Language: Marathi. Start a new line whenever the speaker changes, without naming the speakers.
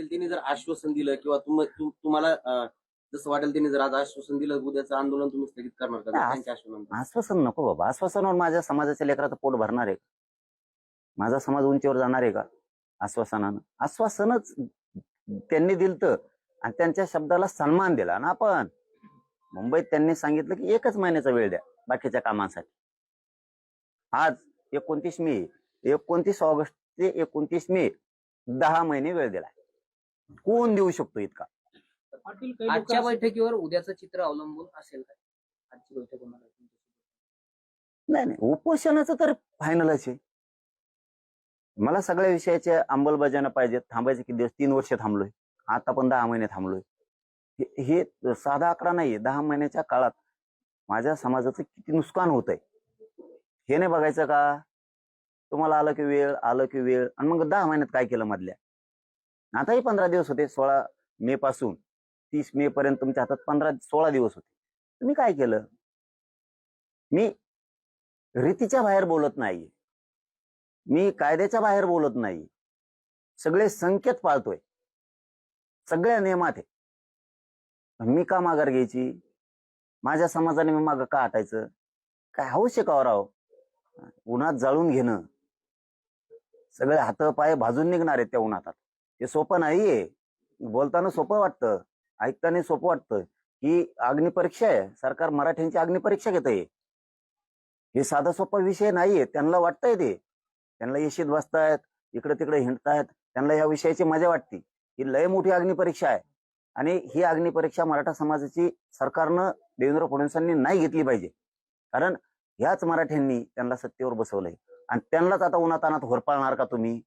वाटेल त्यांनी जर आश्वासन दिलं किंवा तुम्हाला जसं वाटेल त्यांनी जर आज आश्वासन दिलं, उद्याचं आंदोलन तुम्ही स्थगित करणार का त्यांच्या आश्वासनानंतर?
आश्वासन नको बाबा. आश्वासनावर माझ्या समाजाच्या लेकराचं पोट भरणार आहे का? माझा समाज उंचीवर जाणार आहे का आश्वासनानं? आश्वासनच त्यांनी दिलं आणि त्यांच्या शब्दाला सन्मान दिला. आणि आपण मुंबईत त्यांनी सांगितलं की 1च महिन्याचा वेळ द्या बाकीच्या कामांसाठी. आज 29 मे, 29 ऑगस्ट ते 29 मे 10 महिने वेळ दिला. कोण देऊ शकतो इतका?
आजच्या बैठकीवर उद्याचं चित्र अवलंबून असेल का? आजची बैठक होणार आहे?
नाही, उपोषणाचं तर फायनलच आहे. मला सगळ्या विषयाची अंमलबजावणी पाहिजे. थांबायचे किती दिवस? 3 वर्ष थांबलोय, आता पण 10 महिने थांबलोय. हे साधा आकडा नाहीये. 10 महिन्याच्या काळात माझ्या समाजाचं किती नुकसान होत आहे हे नाही बघायचं का? तुम्हाला आलं की वेळ आणि मग 10 महिन्यात काय केलं मधल्या? आताही 15 दिवस होते. 16 मे पासून 30 मे पर्यंत तुमच्या हातात 16 दिवस होते. तुम्ही काय केलं? मी रीतीच्या बाहेर बोलत नाही, मी कायद्याच्या बाहेर बोलत नाही. सगळे संकेत पाळतोय, सगळ्या नियमात आहे. मी का माघार घ्यायची? माझ्या समाजाने मी मागं का हटायचं? काय आवश्यक राव? उन्हात जाळून घेणं, सगळे हात पाय भाजून निघणार आहेत त्या उन्हात. हे सोपं नाहीये. बोलताना सोपं वाटतं, ऐकताना सोपं वाटतं. ही अग्निपरीक्षा आहे. सरकार मराठ्यांची अग्निपरीक्षा घेत आहे. हे साधा सोपा विषय नाहीये. त्यांना वाटतंय ते. त्यांना येशीत बसतायत, इकडे तिकडे हिंडतायत, त्यांना या विषयाची मजा वाटते. ही लय मोठी अग्निपरीक्षा आहे आणि ही अग्निपरीक्षा मराठा समाजाची सरकारनं, देवेंद्र फडणवीसांनी नाही घेतली पाहिजे. कारण ह्याच मराठ्यांनी त्यांना सत्तेवर बसवलंय आणि त्यांनाच आता उन्हातानात होरपाळणार का तुम्ही?